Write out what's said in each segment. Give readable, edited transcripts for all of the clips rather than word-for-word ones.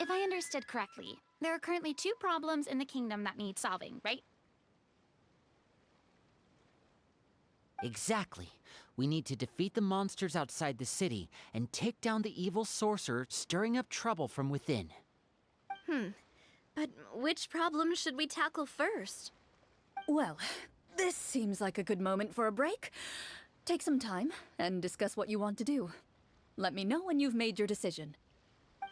if I understood correctly, there are currently two problems in the kingdom that need solving, right? Exactly. We need to defeat the monsters outside the city and take down the evil sorcerer stirring up trouble from within. But which problem should we tackle first? Well, this seems like a good moment for a break. Take some time and discuss what you want to do. Let me know when you've made your decision.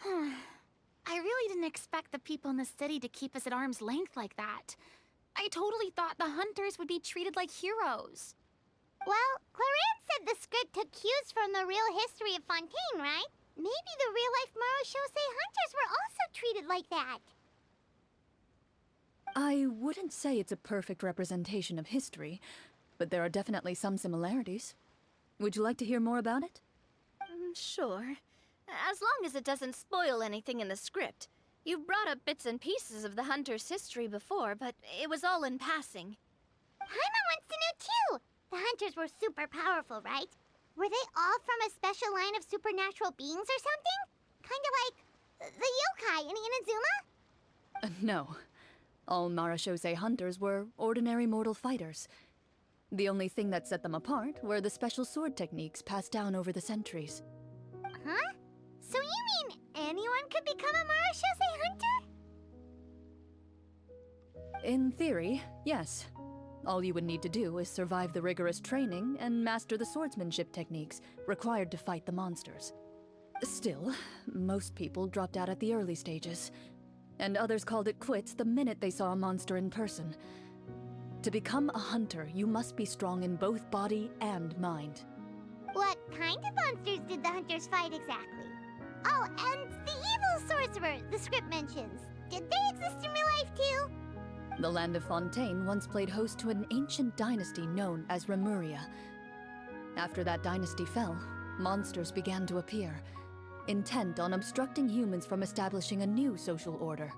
I really didn't expect the people in the city to keep us at arm's length like that. I totally thought the hunters would be treated like heroes. Well, Clorinde said the script took cues from the real history of Fontaine, right? Maybe the real-life Marachose hunters were also treated like that. I wouldn't say it's a perfect representation of history, but there are definitely some similarities. Would you like to hear more about it? Sure. As long as it doesn't spoil anything in the script. You brought up bits and pieces of the hunter's history before, but it was all in passing. Paimon wants to know too! The hunters were super powerful, right? Were they all from a special line of supernatural beings or something? Kinda like the yokai in Inazuma? No. All Marachose hunters were ordinary mortal fighters. The only thing that set them apart were the special sword techniques passed down over the centuries. Huh? So you mean anyone could become a Marachose hunter? In theory, yes. All you would need to do is survive the rigorous training and master the swordsmanship techniques required to fight the monsters. Still, most people dropped out at the early stages, and others called it quits the minute they saw a monster in person. To become a hunter, you must be strong in both body and mind. What kind of monsters did the hunters fight exactly? Oh, and the evil sorcerer the script mentions. Did they exist in real life too? The land of Fontaine once played host to an ancient dynasty known as Remuria. After that dynasty fell, monsters began to appear, intent on obstructing humans from establishing a new social order.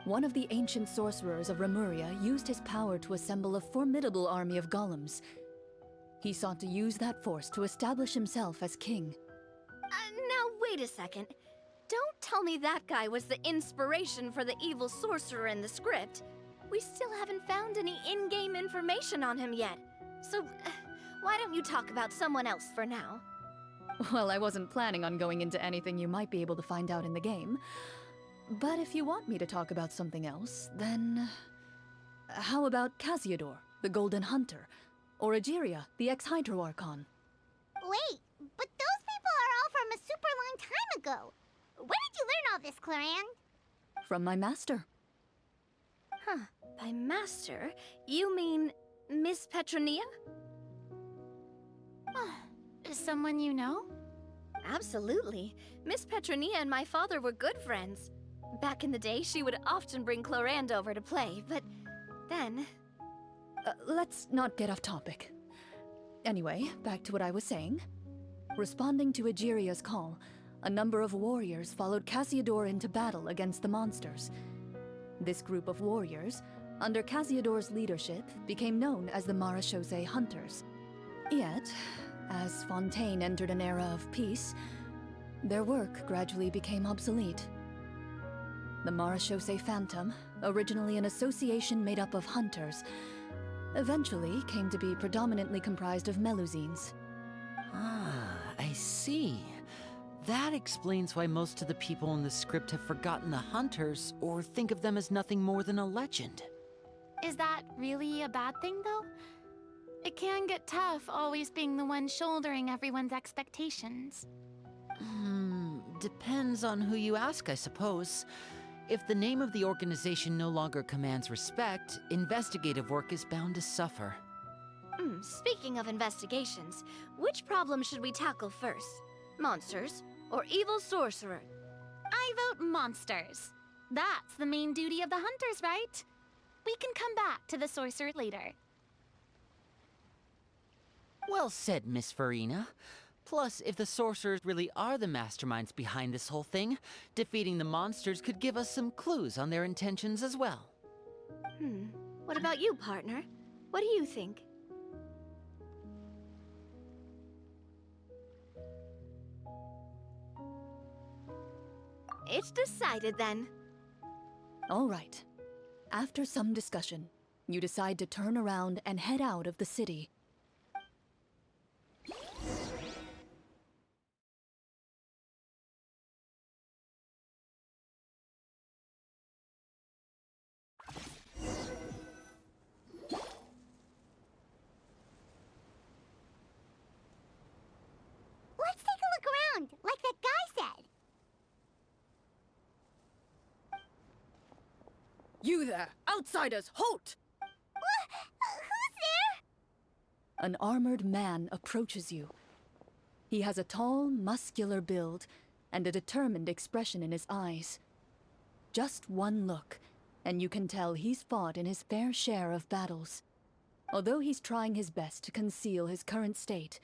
One of the ancient sorcerers of Remuria used his power to assemble a formidable army of golems. He sought to use that force to establish himself as king. Now wait a second. Don't tell me that guy was the inspiration for the evil sorcerer in the script. We still haven't found any in-game information on him yet. So, why don't you talk about someone else for now? Well, I wasn't planning on going into anything you might be able to find out in the game. But if you want me to talk about something else, then... how about Casiodor, the Golden Hunter? Or Egeria, the ex-Hydro Archon? Wait, but those people are all from a super long time ago. Where did you learn all this, Clorinde? From my master. Huh. By master, you mean Miss Petronia? Someone you know? Absolutely. Miss Petronia and my father were good friends. Back in the day, she would often bring Clorinde over to play, but then... Let's not get off topic. Anyway, back to what I was saying. Responding to Egeria's call, a number of warriors followed Casiodor into battle against the monsters. This group of warriors, under Casiodor's leadership, became known as the Marachose Hunters. Yet, as Fontaine entered an era of peace, their work gradually became obsolete. The Marachose Phantom, originally an association made up of hunters, eventually came to be predominantly comprised of Melusines. Ah, I see. That explains why most of the people in the script have forgotten the hunters or think of them as nothing more than a legend. Is that really a bad thing, though? It can get tough always being the one shouldering everyone's expectations. Depends on who you ask, I suppose. If the name of the organization no longer commands respect, investigative work is bound to suffer. Speaking of investigations, which problem should we tackle first? Monsters or evil sorcerer? I vote monsters. That's the main duty of the hunters, right? We can come back to the sorcerer later. Well said, Miss Farina. Plus, if the sorcerers really are the masterminds behind this whole thing, defeating the monsters could give us some clues on their intentions as well. What about you, partner? What do you think? It's decided then. All right. After some discussion, you decide to turn around and head out of the city. Let's take a look around, like that guy said. You there! Outsiders, halt! Who's there? An armored man approaches you. He has a tall, muscular build and a determined expression in his eyes. Just one look, and you can tell he's fought in his fair share of battles. Although he's trying his best to conceal his current state,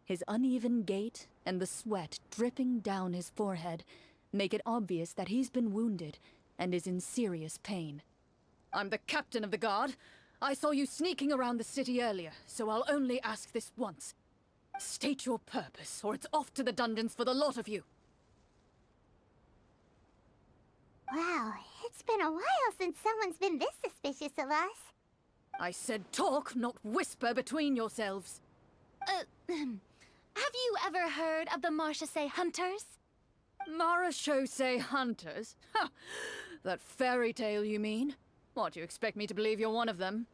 his uneven gait and the sweat dripping down his forehead make it obvious that he's been wounded and is in serious pain. I'm the captain of the guard. I saw you sneaking around the city earlier, so I'll only ask this once. State your purpose, or it's off to the dungeons for the lot of you. Wow, it's been a while since someone's been this suspicious of us. I said talk, not whisper between yourselves. Have you ever heard of the Marchese Hunters? Marachose hunters? Ha! That fairy tale, you mean? What, do you expect me to believe you're one of them?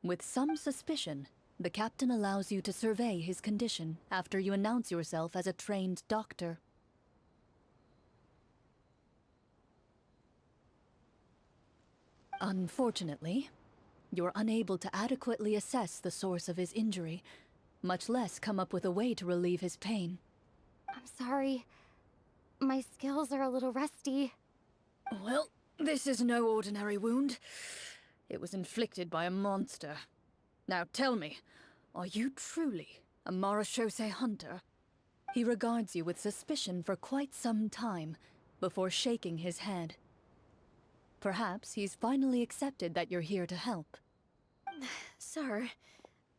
With some suspicion, the captain allows you to survey his condition after you announce yourself as a trained doctor. Unfortunately, you're unable to adequately assess the source of his injury, much less come up with a way to relieve his pain. I'm sorry. My skills are a little rusty. Well, this is no ordinary wound. It was inflicted by a monster. Now tell me, are you truly a Marachose hunter? He regards you with suspicion for quite some time, before shaking his head. Perhaps he's finally accepted that you're here to help. Sir,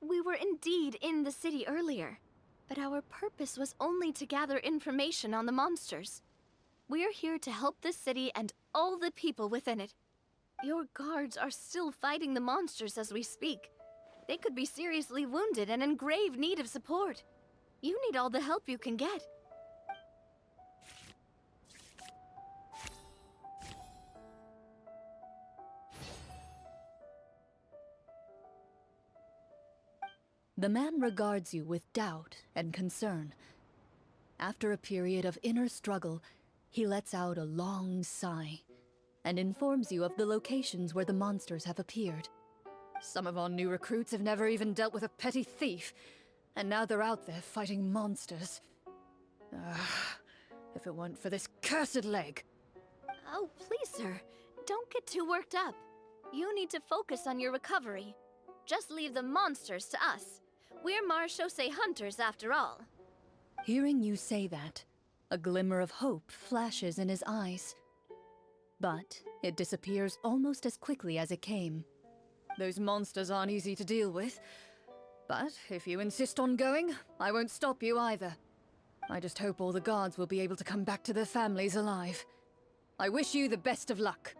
we were indeed in the city earlier, but our purpose was only to gather information on the monsters. We're here to help the city and all the people within it. Your guards are still fighting the monsters as we speak. They could be seriously wounded and in grave need of support. You need all the help you can get. The man regards you with doubt and concern. After a period of inner struggle, he lets out a long sigh and informs you of the locations where the monsters have appeared. Some of our new recruits have never even dealt with a petty thief, and now they're out there fighting monsters. If it weren't for this cursed leg. Oh, please, sir. Don't get too worked up. You need to focus on your recovery. Just leave the monsters to us. We're Marachose hunters after all. Hearing you say that, a glimmer of hope flashes in his eyes. But it disappears almost as quickly as it came. Those monsters aren't easy to deal with. But if you insist on going, I won't stop you either. I just hope all the guards will be able to come back to their families alive. I wish you the best of luck.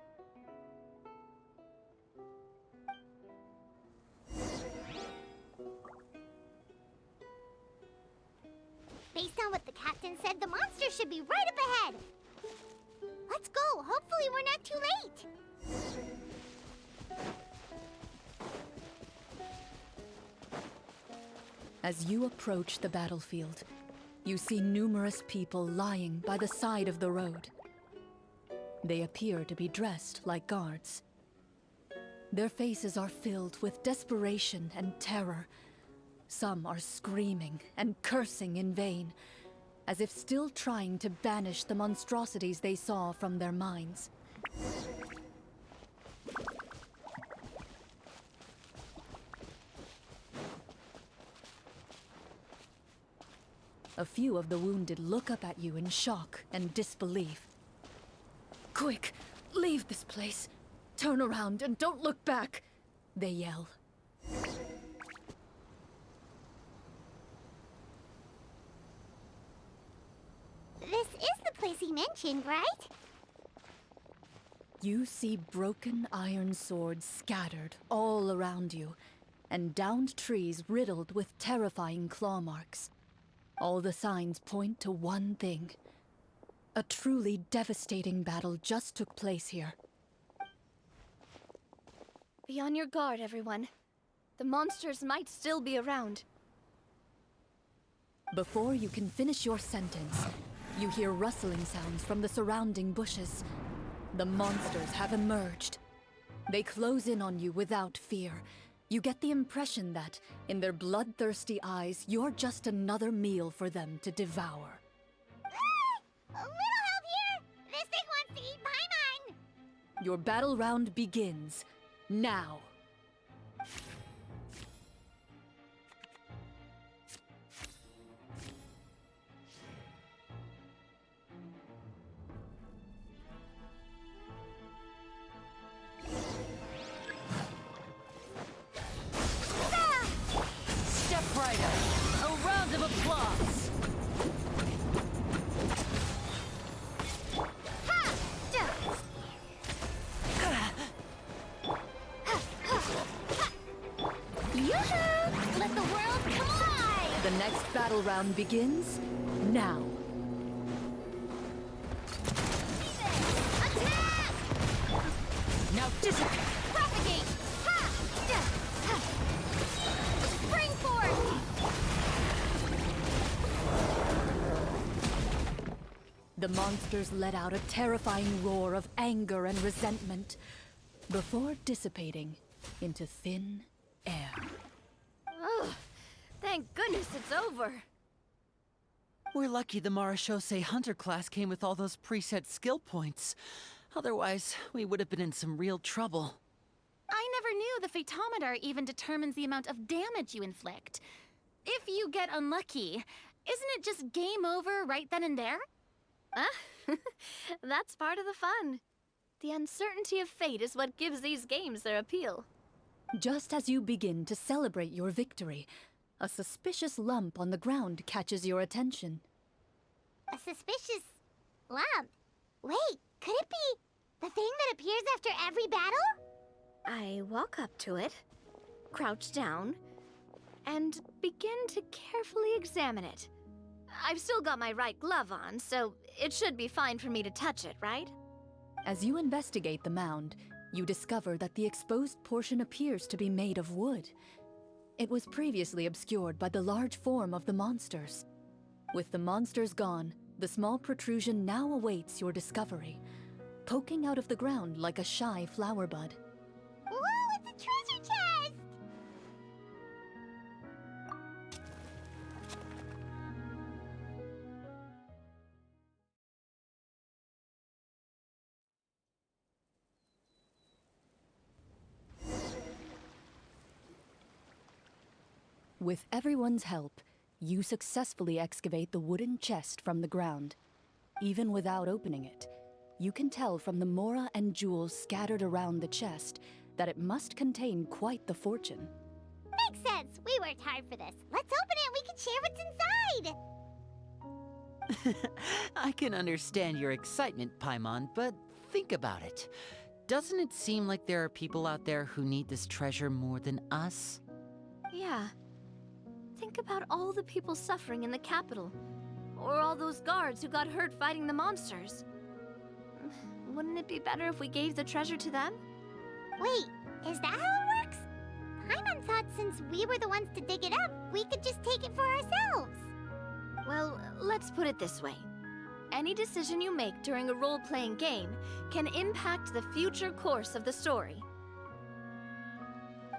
Based on what the captain said, the monster should be right up ahead. Let's go. Hopefully we're not too late. As you approach the battlefield, you see numerous people lying by the side of the road. They appear to be dressed like guards. Their faces are filled with desperation and terror. Some are screaming and cursing in vain, as if still trying to banish the monstrosities they saw from their minds. A few of the wounded look up at you in shock and disbelief. "Quick, leave this place. Turn around and don't look back," they yell. This is the place he mentioned, right? You see broken iron swords scattered all around you, and downed trees riddled with terrifying claw marks. All the signs point to one thing. A truly devastating battle just took place here. Be on your guard, everyone. The monsters might still be around. Before you can finish your sentence, you hear rustling sounds from the surrounding bushes. The monsters have emerged. They close in on you without fear. You get the impression that, in their bloodthirsty eyes, you're just another meal for them to devour. A little help here! This thing wants to eat Paimon! Your battle round begins now. Step right up. A round of applause. Yoo-hoo! Let the world collide! The next battle round begins now. Attack! Now disappear. Propagate! Ha! Ha! Spring forth! The monsters let out a terrifying roar of anger and resentment before dissipating into thin air. Ugh, thank goodness it's over. We're lucky the Marashose Hunter class came with all those preset skill points. Otherwise, we would have been in some real trouble. I never knew the phytometer even determines the amount of damage you inflict. If you get unlucky, isn't it just game over right then and there? That's part of the fun. The uncertainty of fate is what gives these games their appeal. Just as you begin to celebrate your victory, a suspicious lump on the ground catches your attention. A suspicious lump. Wait, could it be the thing that appears after every battle? I walk up to it, crouch down, and begin to carefully examine it. I've still got my right glove on, so it should be fine for me to touch it, right? As you investigate the mound, you discover that the exposed portion appears to be made of wood. It was previously obscured by the large form of the monsters. With the monsters gone, the small protrusion now awaits your discovery, poking out of the ground like a shy flower bud. Whoa, it's a treasure chest! With everyone's help, you successfully excavate the wooden chest from the ground. Even without opening it, you can tell from the mora and jewels scattered around the chest that it must contain quite the fortune. Makes sense. We worked hard for this. Let's open it and we can share what's inside. I can understand your excitement, Paimon, but think about it. Doesn't it seem like there are people out there who need this treasure more than us? Yeah. Think about all the people suffering in the capital. Or all those guards who got hurt fighting the monsters. Wouldn't it be better if we gave the treasure to them? Wait, is that how it works? Paimon thought since we were the ones to dig it up, we could just take it for ourselves. Well, let's put it this way. Any decision you make during a role-playing game can impact the future course of the story.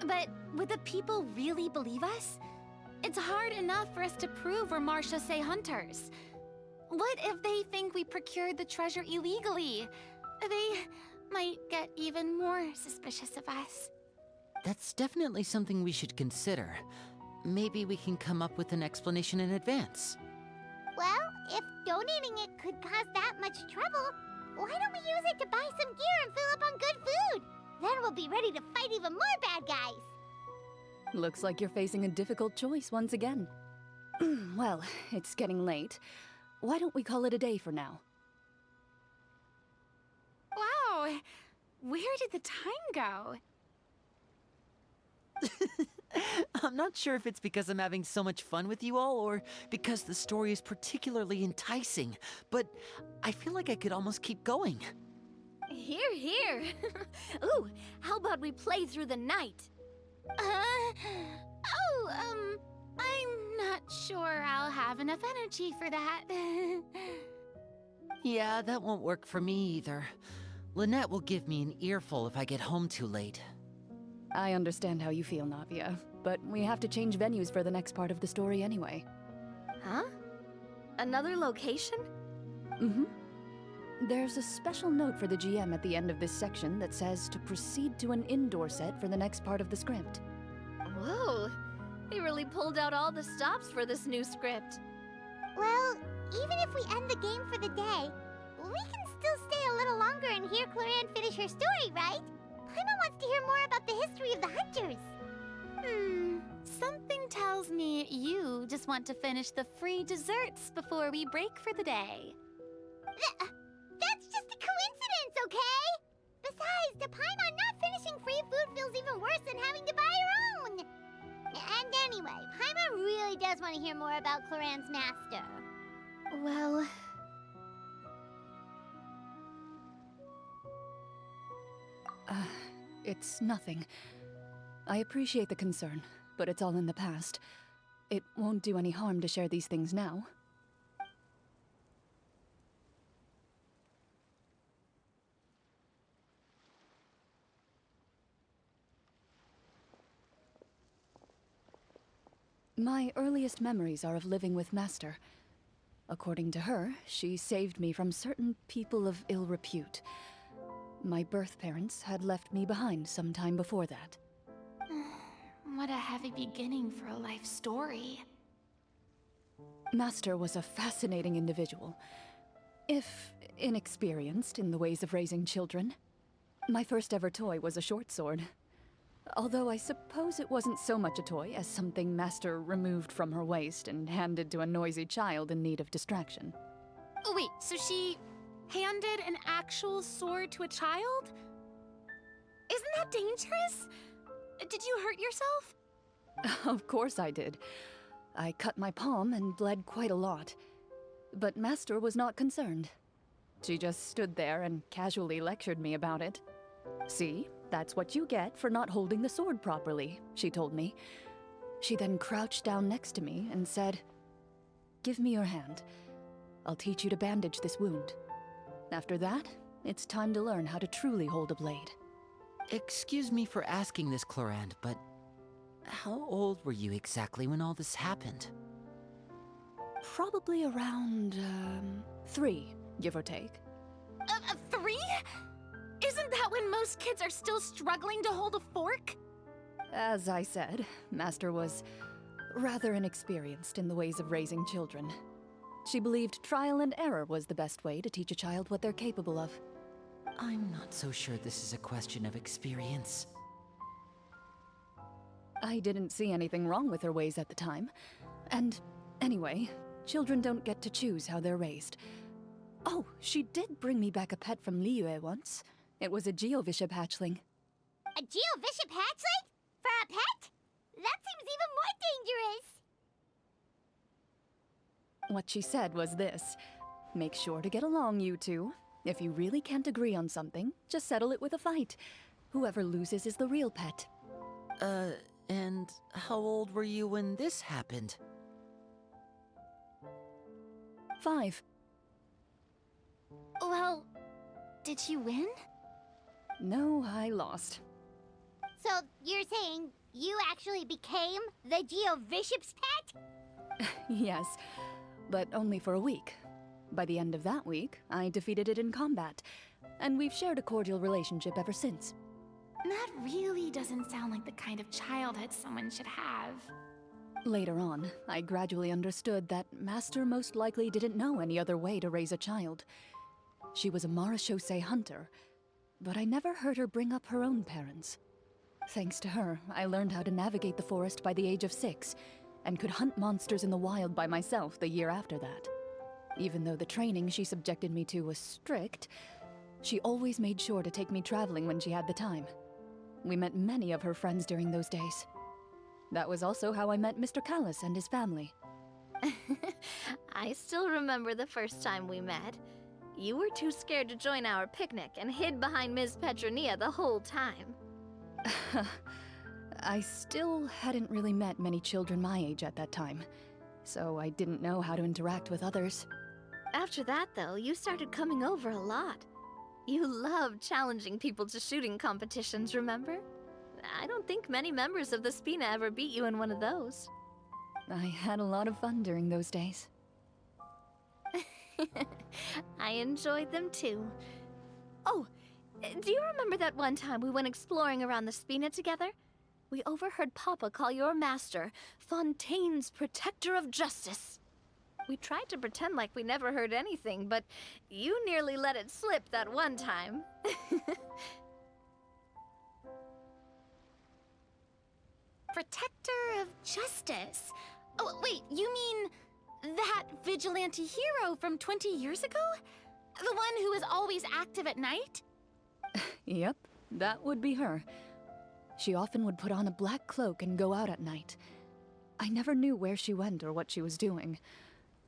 But would the people really believe us? It's hard enough for us to prove we're Marashose hunters. What if they think we procured the treasure illegally? They might get even more suspicious of us. That's definitely something we should consider. Maybe we can come up with an explanation in advance. Well, if donating it could cause that much trouble, why don't we use it to buy some gear and fill up on good food? Then we'll be ready to fight even more bad guys. Looks like you're facing a difficult choice once again. Well, it's getting late. Why don't we call it a day for now? Wow, where did the time go? I'm not sure if it's because I'm having so much fun with you all or because the story is particularly enticing, but I feel like I could almost keep going. Here, here. Ooh, how about we play through the night? I'm not sure I'll have enough energy for that. Yeah, that won't work for me either. Lynette will give me an earful if I get home too late. I understand how you feel, Navia, but we have to change venues for the next part of the story anyway. Huh? Another location? Mm-hmm. There's a special note for the GM at the end of this section that says to proceed to an indoor set for the next part of the script. Whoa, they really pulled out all the stops for this new script. Well, even if we end the game for the day, we can still stay a little longer and hear Clorinde finish her story, right? Paimon wants to hear more about the history of the Hunters. Something tells me you just want to finish the free desserts before we break for the day. That's just a coincidence, okay? Besides, to Paimon, not finishing free food feels even worse than having to buy her own. And anyway, Paimon really does want to hear more about Clorinde's master. Well... It's nothing. I appreciate the concern, but it's all in the past. It won't do any harm to share these things now. My earliest memories are of living with Master. According to her, she saved me from certain people of ill repute. My birth parents had left me behind some time before that. What a heavy beginning for a life story. Master was a fascinating individual, if inexperienced in the ways of raising children. My first ever toy was a short sword. Although I suppose it wasn't so much a toy as something Master removed from her waist and handed to a noisy child in need of distraction. Oh wait, so she handed an actual sword to a child? Isn't that dangerous? Did you hurt yourself? Of course I did. I cut my palm and bled quite a lot. But Master was not concerned. She just stood there and casually lectured me about it. See, that's what you get for not holding the sword properly, she told me. She then crouched down next to me and said, "Give me your hand. I'll teach you to bandage this wound. After that, it's time to learn how to truly hold a blade." Excuse me for asking this, Clorinde, but how old were you exactly when all this happened? Probably around, 3, give or take. 3? Isn't that when most kids are still struggling to hold a fork? As I said, Master was rather inexperienced in the ways of raising children. She believed trial and error was the best way to teach a child what they're capable of. I'm not so sure this is a question of experience. I didn't see anything wrong with her ways at the time. And anyway, children don't get to choose how they're raised. Oh, she did bring me back a pet from Liyue once. It was a Geovishap hatchling. A Geovishap hatchling? For a pet? That seems even more dangerous. What she said was this: make sure to get along, you two. If you really can't agree on something, just settle it with a fight. Whoever loses is the real pet. And how old were you when this happened? 5. Well, did you win? No, I lost. So you're saying you actually became the Geovishap's pet? Yes, but only for a week. By the end of that week, I defeated it in combat, and we've shared a cordial relationship ever since. That really doesn't sound like the kind of childhood someone should have. Later on, I gradually understood that Master most likely didn't know any other way to raise a child. She was a marechaussee hunter, but I never heard her bring up her own parents. Thanks to her, I learned how to navigate the forest by the age of 6, and could hunt monsters in the wild by myself the year after that. Even though the training she subjected me to was strict, she always made sure to take me traveling when she had the time. We met many of her friends during those days. That was also how I met Mr. Callis and his family. I still remember the first time we met. You were too scared to join our picnic and hid behind Ms. Petronia the whole time. I still hadn't really met many children my age at that time, so I didn't know how to interact with others. After that, though, you started coming over a lot. You loved challenging people to shooting competitions, remember? I don't think many members of the Spina ever beat you in one of those. I had a lot of fun during those days. I enjoyed them too. Oh, do you remember that one time we went exploring around the Spina together? We overheard Papa call your master Fontaine's Protector of Justice. We tried to pretend like we never heard anything, but you nearly let it slip that one time. Protector of Justice. Oh, wait, you mean that vigilante hero from 20 years ago? The one who was always active at night? Yep, that would be her. She often would put on a black cloak and go out at night. I never knew where she went or what she was doing.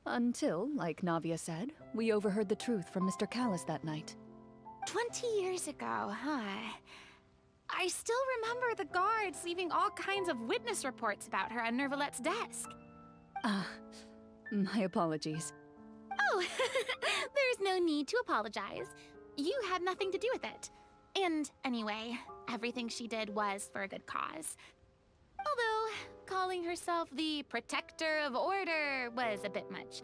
Until, like Navia said, we overheard the truth from Mr. Callis that night. 20 years ago, huh? I still remember the guards leaving all kinds of witness reports about her on Nervalette's desk. Ah, my apologies. Oh, there's no need to apologize. You had nothing to do with it. And anyway, everything she did was for a good cause. Although, calling herself the Protector of Order was a bit much.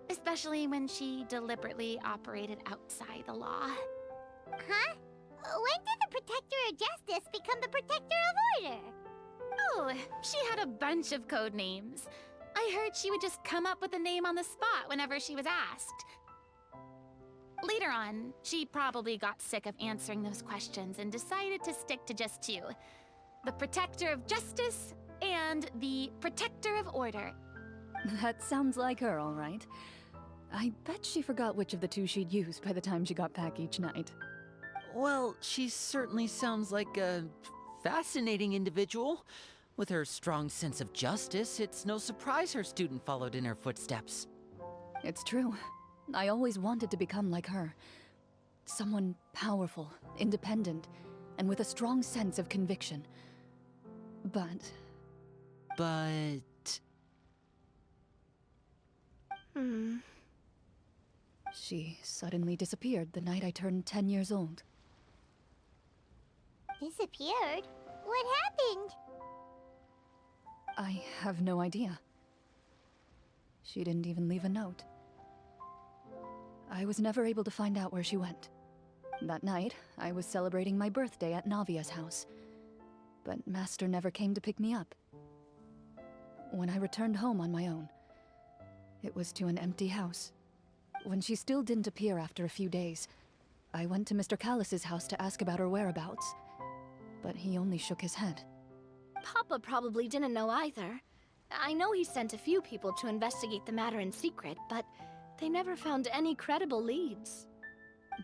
Especially when she deliberately operated outside the law. Huh? When did the Protector of Justice become the Protector of Order? Oh, she had a bunch of code names. I heard she would just come up with a name on the spot whenever she was asked. Later on, she probably got sick of answering those questions and decided to stick to just 2. The Protector of Justice and the Protector of Order. That sounds like her, all right. I bet she forgot which of the 2 she'd use by the time she got back each night. Well, she certainly sounds like a fascinating individual. With her strong sense of justice, it's no surprise her student followed in her footsteps. It's true. I always wanted to become like her. Someone powerful, independent, and with a strong sense of conviction. But... She suddenly disappeared the night I turned 10 years old. Disappeared? What happened? I have no idea. She didn't even leave a note. I was never able to find out where she went. That night, I was celebrating my birthday at Navia's house, but Master never came to pick me up. When I returned home on my own, it was to an empty house. When she still didn't appear after a few days, I went to Mr. Callis's house to ask about her whereabouts, but he only shook his head. Papa probably didn't know either. I know he sent a few people to investigate the matter in secret, but they never found any credible leads.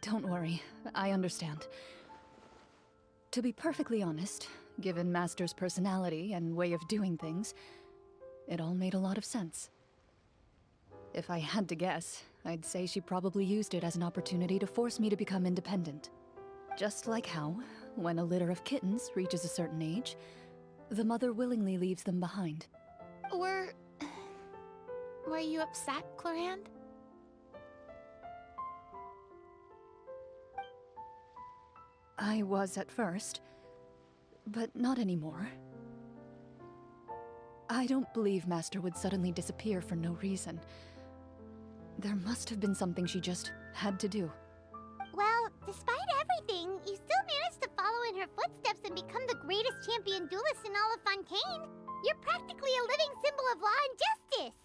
Don't worry, I understand. To be perfectly honest, given Master's personality and way of doing things, it all made a lot of sense. If I had to guess, I'd say she probably used it as an opportunity to force me to become independent. Just like how, when a litter of kittens reaches a certain age, the mother willingly leaves them behind. Were you upset, Clorinde? I was at first, but not anymore. I don't believe Master would suddenly disappear for no reason. There must have been something she just had to do. Well, despite everything, you still managed to follow in her footsteps and become the greatest champion duelist in all of Fontaine. You're practically a living symbol of law and justice.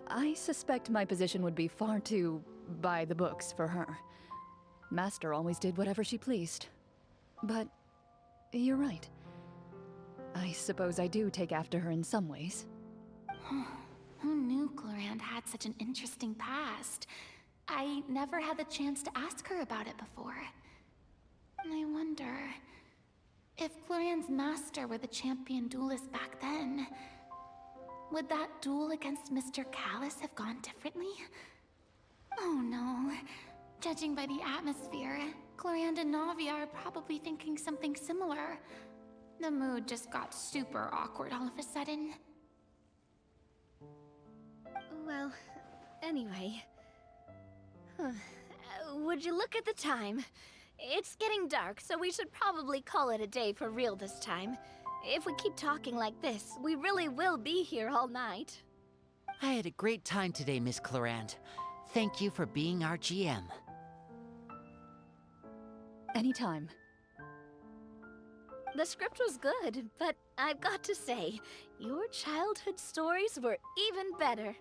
I suspect my position would be far too by the books for her. Master always did whatever she pleased. But you're right. I suppose I do take after her in some ways. Who knew Clorinde had such an interesting past? I never had the chance to ask her about it before. I wonder if Clorinde's master were the champion duelist back then. Would that duel against Mr. Callus have gone differently? Oh no. Judging by the atmosphere, Clorinde and Navia are probably thinking something similar. The mood just got super awkward all of a sudden. Well, anyway. Would you look at the time? It's getting dark, so we should probably call it a day for real this time. If we keep talking like this, we really will be here all night. I had a great time today, Miss Clorinde. Thank you for being our GM. Anytime. The script was good, but I've got to say, your childhood stories were even better.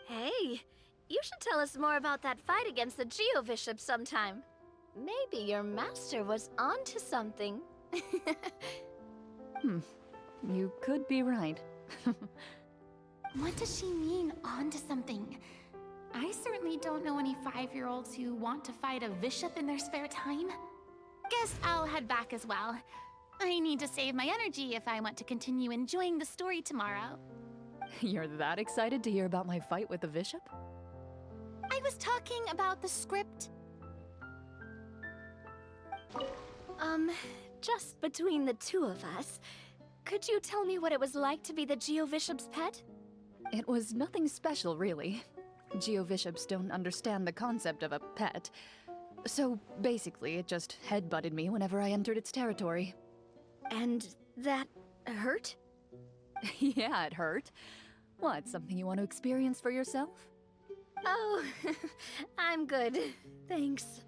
Hey, you should tell us more about that fight against the Geo-Bishop sometime. Maybe your master was onto something. You could be right. What does she mean, onto something? I certainly don't know any 5-year-olds who want to fight a bishop in their spare time. Guess I'll head back as well. I need to save my energy if I want to continue enjoying the story tomorrow. You're that excited to hear about my fight with the bishop? I was talking about the script. Just between the two of us, could you tell me what it was like to be the Geo-Bishop's pet? It was nothing special, really. Geo-Bishops don't understand the concept of a pet. So basically, it just headbutted me whenever I entered its territory. And that hurt? Yeah, it hurt. What, something you want to experience for yourself? Oh, I'm good. Thanks.